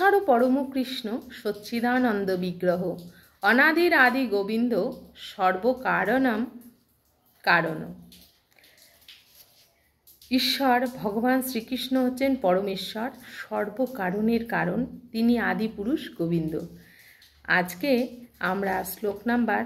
ঈশ্বর পরম কৃষ্ণ সচ্চিদানন্দ বিগ্রহ অনাদির আদি গোবিন্দ সর্বকারণম কারণ। ঈশ্বর ভগবান শ্রীকৃষ্ণ হচ্ছেন পরমেশ্বর, সর্বকারণের কারণ। তিনি আদি পুরুষ গোবিন্দ। আজকে আমরা শ্লোক নাম্বার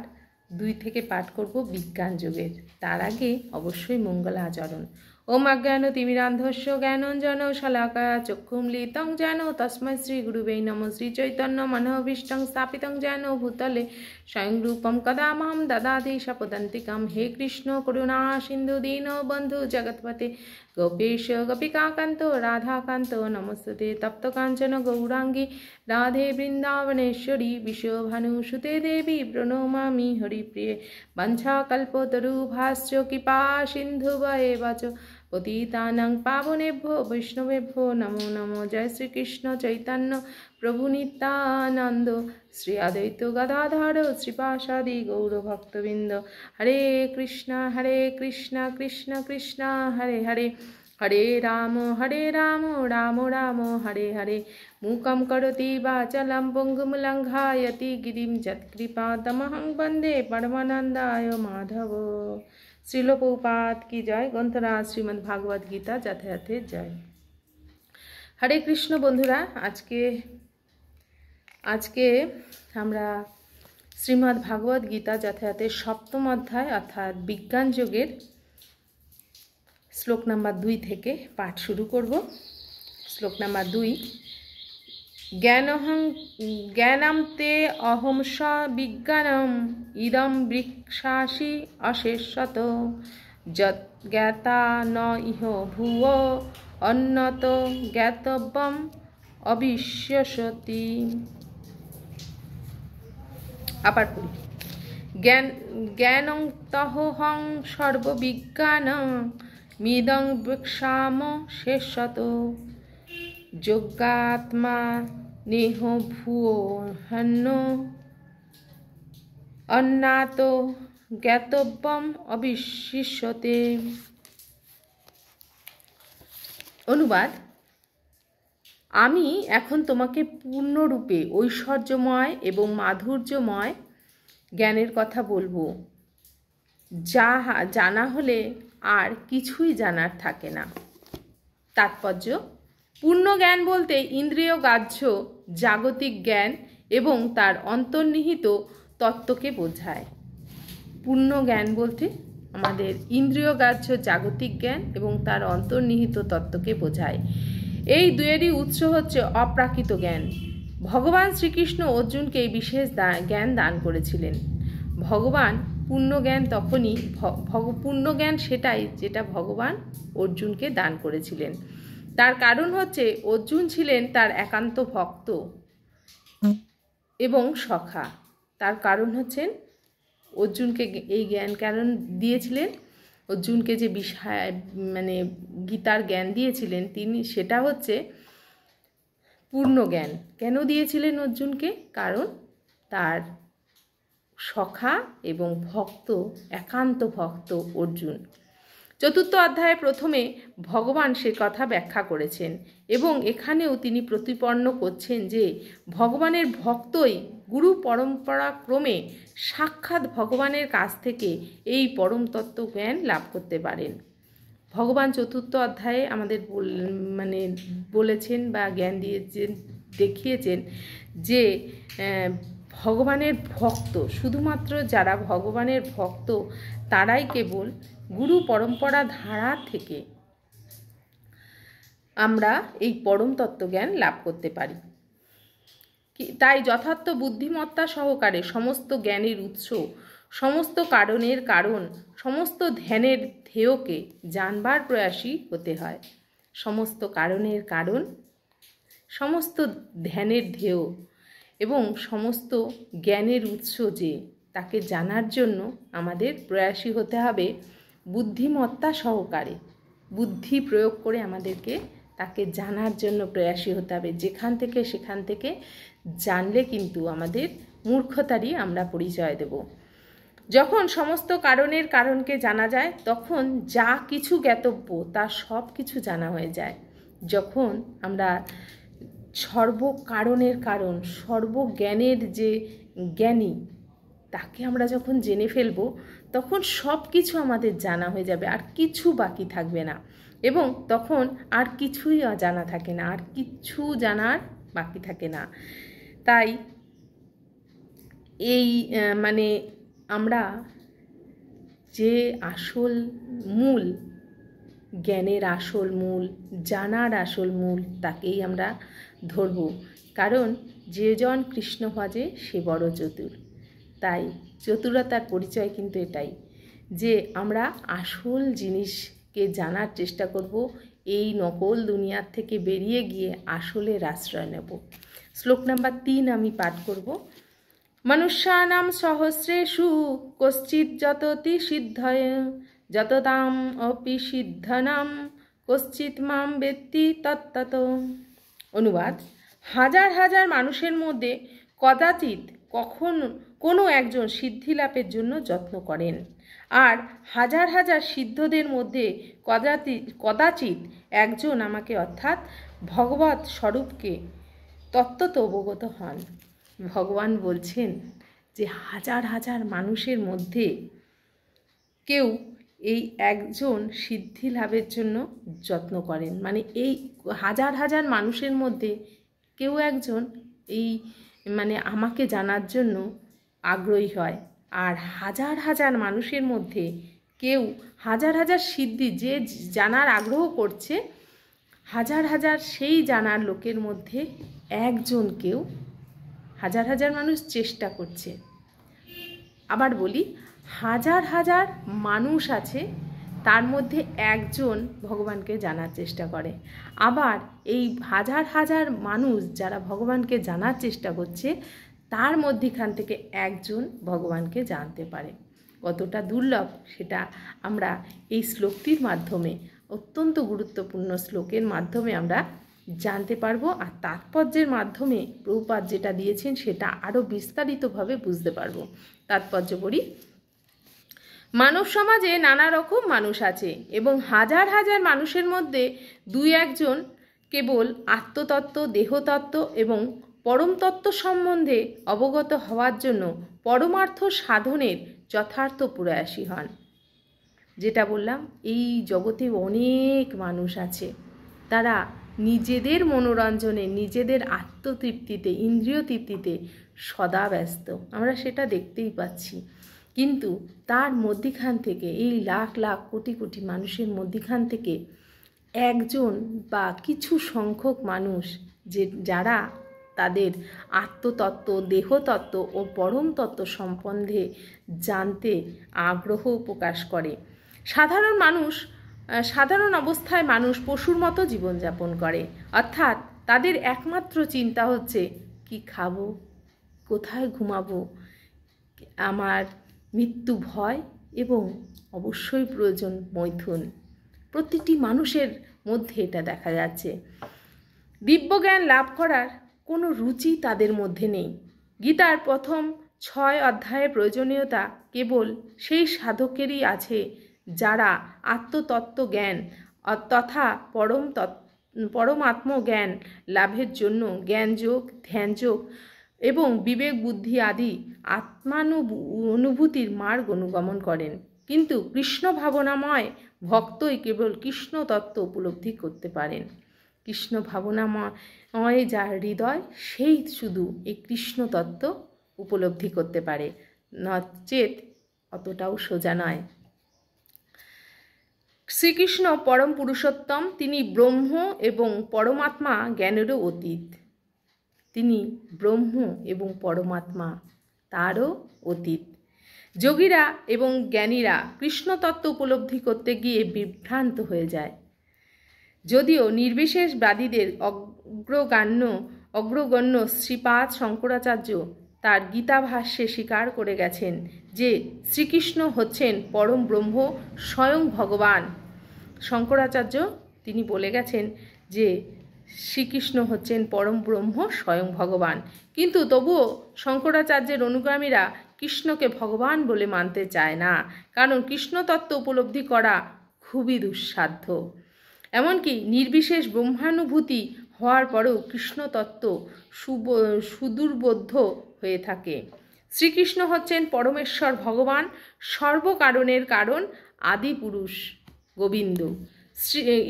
2 থেকে পাঠ করব বিজ্ঞান যোগের। তার আগে অবশ্যই মঙ্গল আচরণ। ওম অজ্ঞানতিমিরান্ধস্য জ্ঞানাঞ্জন শলাকায়া চক্ষুমলিতং যেন তস্मै শ্রী গুরুবে নমঃ। শ্রী চৈতন্য মনোভীষ্টং স্থাপিতং যেন ভূতলে স্বয়ং রূপম কদামহং দদাতি স্বপদান্তিকম। হে কৃষ্ণ করুণা সিন্ধু দীনবন্ধু জগৎপতে গোপেশ গোপিকাকান্ত রাধাকান্ত নমস্তে। তপ্ত কাঞ্চন গৌরাঙ্গী রাধে বৃন্দাবনেশ্বরী বিশ্বভানুসুতে দেবী প্রণমামি হরিপ্রিয়ে। বঞ্ছাকল্পতরুভাশ্চ কৃপা সিন্ধুভয়েব চ পতিতানাং পাবনেভ্যো বৈষ্ণবেভ্যো নমো নমো। জয় শ্রীকৃষ্ণ চৈতন্য প্রভু নিত্যানন্দ শ্রী অদ্বৈত গদাধর শ্রীপাশাদি গৌরভক্তবৃন্দ। হরে কৃষ্ণ কৃষ্ণ কৃষ্ণ হরে হরে, হরে রাম রাম রাম হরে হরে। মূকং করোতি বাচালং পঙ্গুম লঙ্ঘয়তি গিরিম যৎকৃপাতমহং বন্দে পরমানন্দায় মাধব। শ্রীল প্রভুপাদ কি জয়। গ্রন্থরাজ শ্রীমদ্ ভাগবত গীতা যথাযথের জয়। হরে কৃষ্ণ বন্ধুরা, আজকে আমরা শ্রীমদ্ ভাগবত গীতা যথাযথের 7ম অধ্যায় অর্থাৎ বিজ্ঞান যোগের শ্লোক নাম্বার 2 থেকে পাঠ শুরু করব। শ্লোক নাম্বার 2। জ্ঞানম তে অহম স বিজ্ঞানম ইদম বৃক্ষাসি অশেষত যৎ জ্ঞাতা ন ইহ ভুয়ো অন্যত জ্ঞাতব্যম অবিশ্যসতি। আবার পড়ি। জ্ঞানং তহং সর্ববিজ্ঞানং মিদং বৃক্ষাম শেষত যোগাত্মা নেহ ভুয়ো হন্য অন্নাত জ্ঞাতব্যম অবিশিষ্যতে। অনুবাদ: আমি এখন তোমাকে পূর্ণরূপে ঐশ্বর্যময় এবং মাধুর্যময় জ্ঞানের কথা বলবো, যা জানা হলে আর কিছুই জানার থাকে না। তাৎপর্য: পূর্ণ জ্ঞান বলতে ইন্দ্রিয় গ্রাহ্য জাগতিক জ্ঞান এবং তার অন্তর্নিহিত তত্ত্বকে বোঝায়। পূর্ণ জ্ঞান বলতে আমাদের ইন্দ্রিয় গ্রাহ্য জাগতিক জ্ঞান এবং তার অন্তর্নিহিত তত্ত্বকে বোঝায়। এই দুয়েরই উৎস হচ্ছে অপ্রাকৃত জ্ঞান। ভগবান শ্রীকৃষ্ণ অর্জুনকে বিশেষ জ্ঞান দান করেছিলেন। ভগবান পূর্ণ জ্ঞান তখনই পূর্ণ জ্ঞান সেটাই যেটা ভগবান অর্জুনকে দান করেছিলেন। তার কারণ হচ্ছে অর্জুন ছিলেন তার একান্ত ভক্ত এবং সখা। তার কারণ হচ্ছেন অর্জুনকে এই জ্ঞান কারণ দিয়েছিলেন, অর্জুনকে যে বিষয় গীতার জ্ঞান দিয়েছিলেন তিনি, সেটা হচ্ছে পূর্ণ জ্ঞান। কেন দিয়েছিলেন অর্জুনকে? কারণ তার সখা এবং ভক্ত, একান্ত ভক্ত অর্জুন। 4র্থ অধ্যায়ে প্রথমে ভগবান সে কথা ব্যাখ্যা করেছেন এবং এখানেও তিনি প্রতিপন্ন করছেন যে ভগবানের ভক্তই গুরু পরম্পরা ক্রমে সাক্ষাৎ ভগবানের কাছ থেকে এই পরম তত্ত্ব জ্ঞান লাভ করতে পারেন। ভগবান 4র্থ অধ্যায়ে আমাদের বলেছেন বা জ্ঞান দিয়েছেন, দেখিয়েছেন যে ভগবানের ভক্ত, শুধুমাত্র যারা ভগবানের ভক্ত তারাই কেবল গুরু পরম্পরা ধারা থেকে আমরা এই পরম তত্ত্বজ্ঞান লাভ করতে পারি। তাই যথার্থ বুদ্ধিমত্তা সহকারে সমস্ত জ্ঞানের উৎস, সমস্ত কারণের কারণ, সমস্ত ধ্যানের ধ্যেয়কে জানবার প্রয়াসী হতে হয়। সমস্ত কারণের কারণ, সমস্ত ধ্যানের ধ্যেয় এবং সমস্ত জ্ঞানের উৎস যে, তাকে জানার জন্য আমাদের প্রয়াসী হতে হবে বুদ্ধিমত্তা সহকারে। বুদ্ধি প্রয়োগ করে আমাদেরকে তাকে জানার জন্য প্রয়াসী হতে হবে। যেখান থেকে সেখান থেকে জানলে কিন্তু আমাদের মূর্খতারই আমরা পরিচয় দেব। যখন সমস্ত কারণের কারণকে জানা যায় তখন যা কিছু জ্ঞাতব্য তা সব কিছু জানা হয়ে যায়। যখন আমরা সর্বকারণের কারণ, সর্বজ্ঞানের যে জ্ঞানী, তাকে আমরা যখন জেনে ফেলব তখন সব কিছু আমাদের জানা হয়ে যাবে, আর কিছু বাকি থাকবে না, এবং তখন আর কিছুই জানা থাকে না, আর কিছু জানার বাকি থাকে না। তাই এই মানে আমরা যে আসল মূল, জ্ঞানের আসল মূল, জানার আসল মূল, তাকেই আমরা ধরব। কারণ যে জন কৃষ্ণ ভজে সে বড় চতুর। তাই চতুরতার পরিচয় কিন্তু এটাই, যে আমরা আসল জিনিসকে জানার চেষ্টা করব, এই নকল দুনিয়ার থেকে বেরিয়ে গিয়ে আসলের আশ্রয় নেব। শ্লোক নাম্বার 3 আমি পাঠ করব। মনুষ্যানাম সহস্রেষু কশ্চিৎ যততি সিদ্ধয় যততাম অপি সিদ্ধনাম কশ্চিৎ মাম বেত্তি তত্তত। অনুবাদ: হাজার হাজার মানুষের মধ্যে কদাচিৎ কোনো একজন সিদ্ধি লাভের জন্য যত্ন করেন, আর হাজার হাজার সিদ্ধদের মধ্যে কদাচিৎ একজন আমাকে অর্থাৎ ভগবৎ স্বরূপকে তত্ত্বত অবগত হন। ভগবান বলছেন যে হাজার হাজার মানুষের মধ্যে কেউ এই একজন সিদ্ধি লাভের জন্য যত্ন করেন, মানে এই হাজার হাজার মানুষের মধ্যে কেউ একজন এই মানে আমাকে জানার জন্য আগ্রহী হয়, আর হাজার হাজার মানুষের মধ্যে কেউ হাজার হাজার সিদ্ধি যে জানার আগ্রহ করছে, হাজার হাজার সেই জানার লোকের মধ্যে একজন কেউ, হাজার হাজার মানুষ চেষ্টা করছে। আবার বলি, হাজার হাজার মানুষ আছে, তার মধ্যে একজন ভগবানকে জানার চেষ্টা করে। আবার এই হাজার হাজার মানুষ যারা ভগবানকে জানার চেষ্টা করছে, তার মধ্যেখান থেকে একজন ভগবানকে জানতে পারে। কতটা দুর্লভ সেটা আমরা এই শ্লোকটির মাধ্যমে, অত্যন্ত গুরুত্বপূর্ণ শ্লোকের মাধ্যমে আমরা জানতে পারবো, আর তাৎপর্যের মাধ্যমে প্রভুপাদ যেটা দিয়েছেন সেটা আরও বিস্তারিতভাবে বুঝতে পারবো। তাৎপর্য পড়ি। মানব সমাজে নানা রকম মানুষ আছে, এবং হাজার হাজার মানুষের মধ্যে দুই একজন কেবল আত্মতত্ত্ব, দেহতত্ত্ব এবং পরমতত্ত্ব সম্বন্ধে অবগত হওয়ার জন্য পরমার্থ সাধনের যথার্থ প্রয়াসী হন। যেটা বললাম, এই জগতে অনেক মানুষ আছে, তারা নিজেদের মনোরঞ্জনে, নিজেদের আত্মতৃপ্তিতে, ইন্দ্রিয় তৃপ্তিতে সদা ব্যস্ত, আমরা সেটা দেখতেই পাচ্ছি। কিন্তু তার মধ্যিখান থেকে, এই লাখ লাখ কোটি কোটি মানুষের মধ্যিখান থেকে একজন বা কিছু সংখ্যক মানুষ যারা তাদের আত্মতত্ত্ব, দেহতত্ত্ব ও পরম তত্ত্ব সম্বন্ধে জানতে আগ্রহ প্রকাশ করে। সাধারণ অবস্থায় মানুষ পশুর মতো জীবনযাপন করে, অর্থাৎ তাদের একমাত্র চিন্তা হচ্ছে কি খাবো, কোথায় ঘুমাবো, আমার মৃত্যু ভয় এবং অবশ্যই প্রয়োজন মৈথুন। প্রতিটি মানুষের মধ্যে এটা দেখা যাচ্ছে। দিব্যজ্ঞান লাভ করার কোনো রুচি তাদের মধ্যে নেই। গীতার প্রথম 6 অধ্যায়ের প্রয়োজনীয়তা কেবল সেই সাধকেরই আছে যারা আত্মতত্ত্ব জ্ঞান তথা পরমাত্ম জ্ঞান লাভের জন্য জ্ঞানযোগ, ধ্যানযোগ এবং বিবেক বুদ্ধি আদি আত্মানুভূতির মার্গ অনুগমন করেন। কিন্তু কৃষ্ণ ভাবনাময় ভক্তই কেবল কৃষ্ণ তত্ত্ব উপলব্ধি করতে পারেন। কৃষ্ণ ভাবনাময় যার হৃদয়, সেই শুধু এই কৃষ্ণ তত্ত্ব উপলব্ধি করতে পারে, নচেত অতটাও সোজা নয়। শ্রীকৃষ্ণ পরম পুরুষোত্তম, তিনি ব্রহ্ম এবং পরমাত্মা জ্ঞানেরও অতীত। তিনি ব্রহ্ম এবং পরমাত্মা, তারও অতীত। যোগীরা এবং জ্ঞানীরা কৃষ্ণতত্ত্ব উপলব্ধি করতে গিয়ে বিভ্রান্ত হয়ে যায়। যদিও নির্বিশেষবাদীদের অগ্রগণ্য শ্রীপাদ শঙ্করাচার্য তার গীতা ভাষ্যে স্বীকার করে গেছেন যে শ্রীকৃষ্ণ হচ্ছেন পরম ব্রহ্ম, স্বয়ং ভগবান। শঙ্করাচার্য তিনি বলে গেছেন যে শ্রীকৃষ্ণ হচ্ছেন পরম ব্রহ্ম, স্বয়ং ভগবান। কিন্তু তবুও শঙ্করাচার্যের অনুগামীরা কৃষ্ণকে ভগবান বলে মানতে চায় না, কারণ কৃষ্ণ তত্ত্ব উপলব্ধি করা খুবই দুঃসাধ্য। এমনকি নির্বিশেষ ব্রহ্মানুভূতি হওয়ার পরেও কৃষ্ণতত্ত্ব সুদূরবোধ্য হয়ে থাকে। শ্রীকৃষ্ণ হচ্ছেন পরমেশ্বর ভগবান, সর্বকারণের কারণ, আদি পুরুষ গোবিন্দ।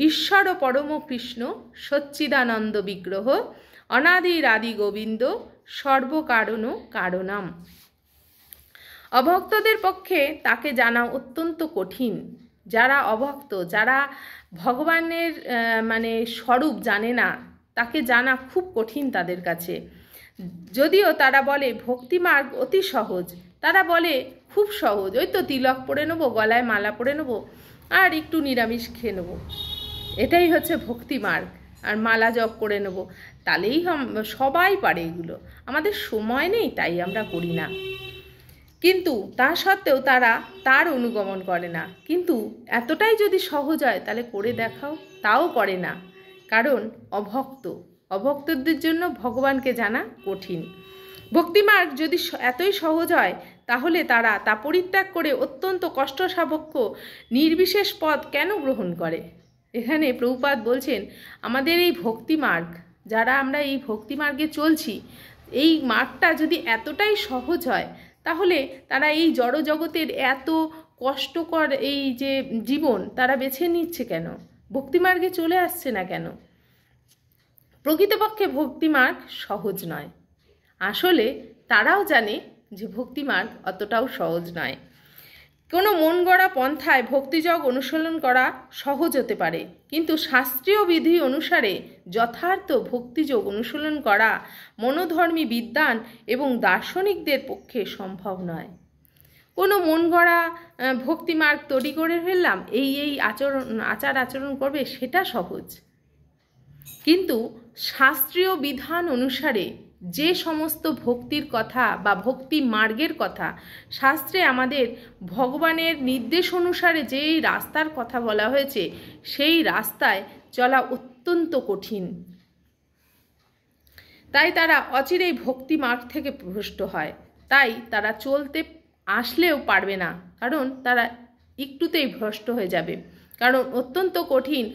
ঈশ্বর ও পরম কৃষ্ণ সচ্চিদানন্দ বিগ্রহ, অনাদির আদি গোবিন্দ, সর্বকারণ কারণাম। অভক্তদের পক্ষে তাকে জানা অত্যন্ত কঠিন। যারা অভক্ত, যারা ভগবানের স্বরূপ জানে না, তাকে জানা খুব কঠিন তাদের কাছে। যদিও তারা বলে ভক্তিমার্গ অতি সহজ, তারা বলে খুব সহজ, ওই তো তিলক পরে নেবো, গলায় মালা পরে নেবো, আর একটু নিরামিষ খেয়ে নেবো, এটাই হচ্ছে ভক্তিমার্গ, আর মালা জপ করে নেবো, তাহলেই সবাই পারে এগুলো। আমাদের সময় নেই, তাই আমরা করি না। কিন্তু তা সত্ত্বেও তারা তার অনুগমন করে না। কিন্তু এতটাই যদি সহজ হয় তাহলে করে দেখাও, তাও করে না, কারণ অভক্তদের জন্য ভগবানকে জানা কঠিন। ভক্তিমার্গ যদি এতই সহজ হয় তাহলে তারা তা পরিত্যাগ করে অত্যন্ত কষ্টসাপেক্ষ নির্বিশেষ পদ কেন গ্রহণ করে? এখানে প্রভুপাদ বলছেন, আমাদের এই ভক্তিমার্গ, যারা আমরা এই ভক্তিমার্গে চলছি, এই মার্গটা যদি এতটাই সহজ হয় তাহলে তারা এই জড়জগতের এত কষ্টকর এই যে জীবন তারা বেছে নিচ্ছে কেন? ভক্তিমার্গে চলে আসছে না কেন? প্রকৃতপক্ষে ভক্তিমার্গ সহজ নয়। আসলে তারাও জানে যে ভক্তিমার্গ অতটাও সহজ নয়। কোনো মন গড়া পন্থায় ভক্তিযোগ অনুশীলন করা সহজ হতে পারে, কিন্তু শাস্ত্রীয় বিধি অনুসারে যথার্থ ভক্তিযোগ অনুশীলন করা মনোধর্মী বিদ্বান এবং দার্শনিকদের পক্ষে সম্ভব নয়। কোনো মন গড়া ভক্তিমার্গ তৈরি করে ফেললাম, এই আচার আচরণ করবে, সেটা সহজ। কিন্তু শাস্ত্রীয় বিধান অনুসারে যে সমস্ত ভক্তির কথা বা ভক্তি মার্গের কথা শাস্ত্রে আমাদের ভগবানের নির্দেশ অনুসারে যেই রাস্তার কথা বলা হয়েছে, সেই রাস্তায় চলা অত্যন্ত কঠিন। তাই তারা অচিরেই ভক্তি মার্গ থেকে ভ্রষ্ট হয়। তাই তারা চলতে আসলেও পারবে না, কারণ তারা একটুতেই ভ্রষ্ট হয়ে যাবে। কারণ অত্যন্ত কঠিন,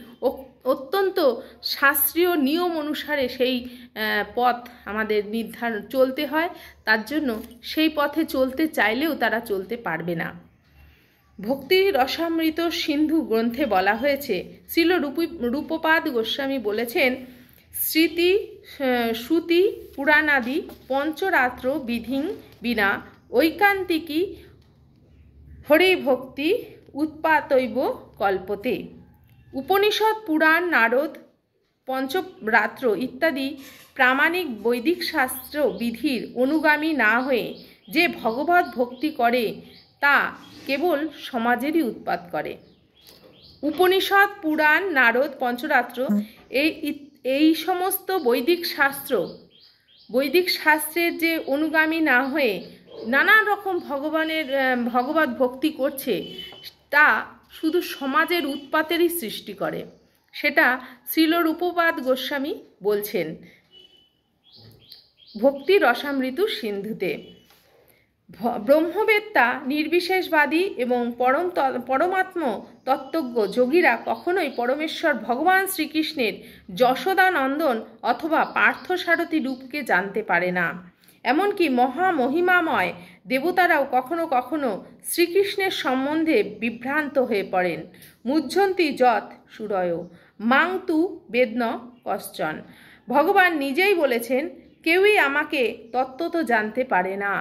অত্যন্ত শাস্ত্রীয় নিয়ম অনুসারে সেই পথ আমাদের চলতে হয়। তার জন্য সেই পথে চলতে চাইলেও তারা চলতে পারবে না। ভক্তি রসামৃত সিন্ধু গ্রন্থে বলা হয়েছে, শ্রীল রূপপাদ গোস্বামী বলেছেন, স্মৃতি শ্রুতি পুরাণাদি পঞ্চরাত্র বিধিং বিনা ঐকান্তিকী হরিভক্তি উৎপাতৈব কল্পতে। উপনিষদ, পুরাণ, নারদ, পঞ্চরাত্র ইত্যাদি প্রামাণিক বৈদিক শাস্ত্র বিধির অনুগামী না হয়ে যে ভগবত ভক্তি করে তা কেবল সমাজেরই উৎপাত করে। উপনিষদ, পুরাণ, নারদ, পঞ্চরাত্র এই সমস্ত বৈদিক শাস্ত্রের যে অনুগামী না হয়ে নানান রকম ভগবত ভক্তি করছে, তা শুধু সমাজের উৎপাতেরই সৃষ্টি করে। সেটা শ্রীল রূপপাদ গোস্বামী বলছেন ভক্তি রসামৃত সিন্ধুতে। ব্রহ্মবেত্তা, নির্বিশেষবাদী এবং পরমাত্ম তত্ত্বজ্ঞ যোগীরা কখনোই পরমেশ্বর ভগবান শ্রীকৃষ্ণের যশোদানন্দন অথবা পার্থসারথী রূপকে জানতে পারে না। এমনকি মহামহিমাময় দেবতারাও কখনো কখনো শ্রীকৃষ্ণের সম্বন্ধে বিভ্রান্ত হয়ে পড়েন। মুহ্যন্তি যৎ সুরয় মাং তু বেদন কশ্চন। ভগবান নিজেই বলেছেন, কেউই আমাকে তত্ত্বত জানতে পারে না।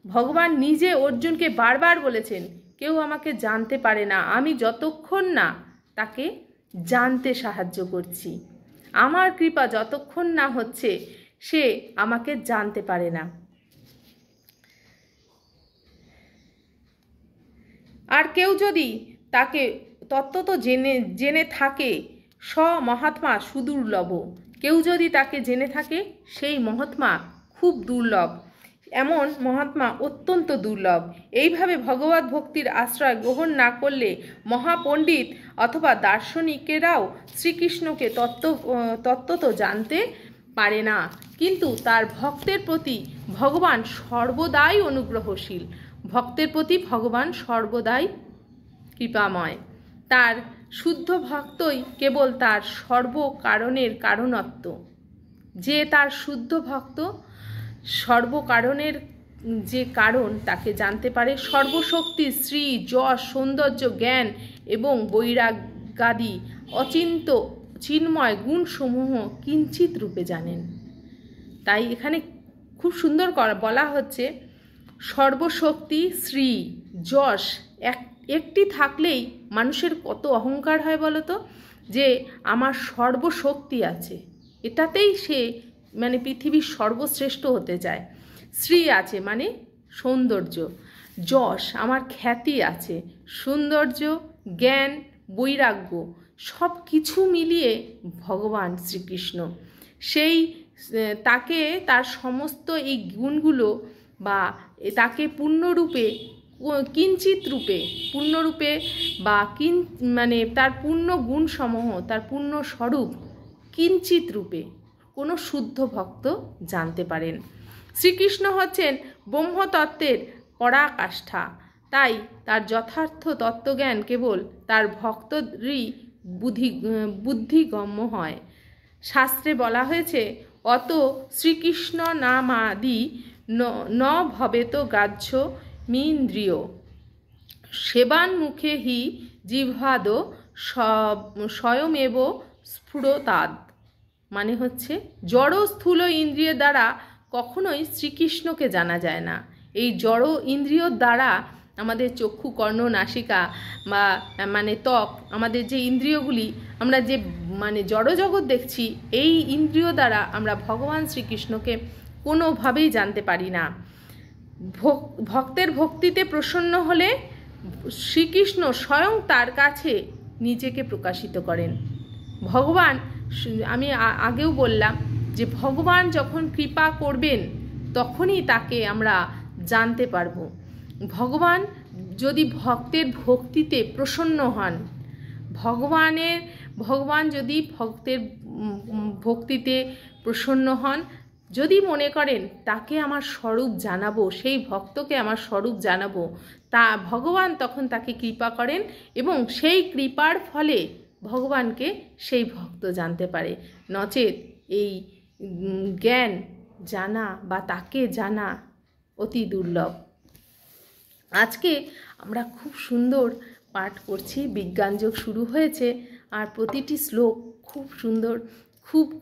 ভগবান নিজে অর্জুনকে বারবার বলেছেন, কেউ আমাকে জানতে পারে না, আমি যতক্ষণ না তাকে জানতে সাহায্য করছি, আমার কৃপা যতক্ষণ না হচ্ছে সে আমাকে জানতে পারে না। আর কেউ যদি তাকে তত্ত্বত জেনে থাকে, স মহাত্মা সুদুর্লভ। কেউ যদি তাকে জেনে থাকে, সেই মহাত্মা খুব দুর্লভ, এমন মহাত্মা অত্যন্ত দুর্লভ। এইভাবে ভগবত ভক্তির আশ্রয় গ্রহণ না করলে মহাপণ্ডিত অথবা দার্শনিকেরাও শ্রীকৃষ্ণকে তত্ত্বত জানতে পারে না। কিন্তু তার ভক্তের প্রতি ভগবান সর্বদাই অনুগ্রহশীল, ভক্তের প্রতি ভগবান সর্বদাই কৃপাময়। তার শুদ্ধ ভক্তই কেবল তার সর্বকারণের কারণত্ব যে তার শুদ্ধ ভক্ত সর্বকারণের যে কারণ তাকে জানতে পারে, সর্বশক্তি, শ্রী, যশ, সৌন্দর্য, জ্ঞান এবং বৈরাগ্যাদি অচিন্ত চিন্ময় গুণসমূহ কিঞ্চিত রূপে জানেন। তাই এখানে খুব সুন্দর বলা হচ্ছে, সর্বশক্তি, শ্রী, যশ একটি থাকলেই মানুষের কত অহংকার হয় বলো তো, যে আমার সর্বশক্তি আছে, এটাতেই সে মানে পৃথিবীর সর্বশ্রেষ্ঠ হতে চায়। শ্রী আছে মানে সৌন্দর্য, যশ আমার খ্যাতি আছে, সৌন্দর্য, জ্ঞান, বৈরাগ্য সব কিছু মিলিয়ে ভগবান শ্রীকৃষ্ণ, সেই তাকে তার সমস্ত এই গুণগুলো বা তাকে পূর্ণরূপে কিঞ্চিত রূপে পূর্ণরূপে বা মানে তার পূর্ণ গুণসমূহ, তার পূর্ণ স্বরূপ কিঞ্চিত রূপে কোনো শুদ্ধ ভক্ত জানতে পারেন। শ্রীকৃষ্ণ হচ্ছেন ব্রহ্মতত্ত্বের পরাকাষ্ঠা, তাই তার যথার্থ তত্ত্বজ্ঞান কেবল তার ভক্তরই বুদ্ধিগম্য হয়। শাস্ত্রে বলা হয়েছে, অত শ্রীকৃষ্ণ নামাদি ন ভবেত গ্রাহ্য মিন্দ্রিয় সেবান মুখে হি জিহ্বাদ স্বয়মেব স্ফুরতাদ। মানে হচ্ছে জড় স্থূল ইন্দ্রিয়ের দ্বারা কখনোই শ্রীকৃষ্ণকে জানা যায় না। এই জড় ইন্দ্রিয়র দ্বারা আমাদের চক্ষু, কর্ণ, নাসিকা বা মানে ত্বক, আমাদের যে ইন্দ্রিয়গুলি আমরা যে মানে জড়জগৎ দেখছি, এই ইন্দ্রিয় দ্বারা আমরা ভগবান শ্রীকৃষ্ণকে কোনোভাবেই জানতে পারি না। ভক্তের ভক্তিতে প্রসন্ন হলে শ্রীকৃষ্ণ স্বয়ং তার কাছে নিজেকে প্রকাশিত করেন। ভগবান, আমি আগেও বললাম যে ভগবান যখন কৃপা করবেন তখনই তাকে আমরা জানতে পারব। ভগবান যদি ভক্তের ভক্তিতে প্রসন্ন হন, ভগবান যদি ভক্তের ভক্তিতে প্রসন্ন হন, যদি মনে করেন তাকে আমার স্বরূপ জানাবো, সেই ভক্তকে আমার স্বরূপ জানাবো, তা ভগবান তখন তাকে কৃপা করেন এবং সেই কৃপার ফলে ভগবানকে সেই ভক্ত জানতে পারে। নচেত এই জ্ঞান জানা বা তাকে জানা অতি দুর্লভ। আজকে আমরা খুব সুন্দর পাঠ করছি, বিজ্ঞানযোগ শুরু হয়েছে, আর প্রতিটি শ্লোক খুব সুন্দর,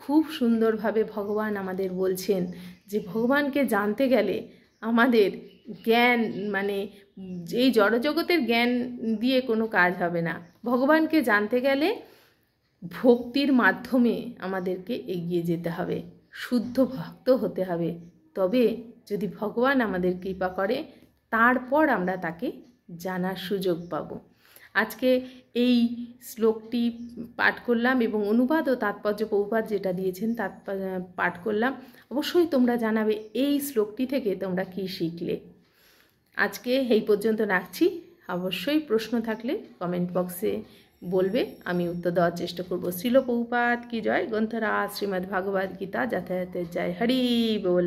খুব সুন্দরভাবে ভগবান আমাদের বলছেন যে ভগবানকে জানতে গেলে আমাদের জ্ঞান মানে এই জড়জগতের জ্ঞান দিয়ে কোনো কাজ হবে না। ভগবানকে জানতে গেলে ভক্তির মাধ্যমে আমাদেরকে এগিয়ে যেতে হবে, শুদ্ধ ভক্ত হতে হবে। তবে যদি ভগবান আমাদের কৃপা করে তারপর আমরা তাকে জানার সুযোগ পাব। আজকে এই শ্লোকটি পাঠ করলাম এবং অনুবাদ ও তাৎপর্য প্রভুপাদ যেটা দিয়েছেন তার পাঠ করলাম। অবশ্যই তোমরা জানাবে এই শ্লোকটি থেকে তোমরা কি শিখলে। আজকে এই পর্যন্ত রাখছি। অবশ্যই প্রশ্ন থাকলে কমেন্ট বক্সে বলবে, আমি উত্তর দেওয়ার চেষ্টা করব। শ্রীল প্রভুপাদ কি জয়। গ্রন্থরাজ শ্রীমদ্ ভাগবত গীতা যথাযথের জয়। হরি বল।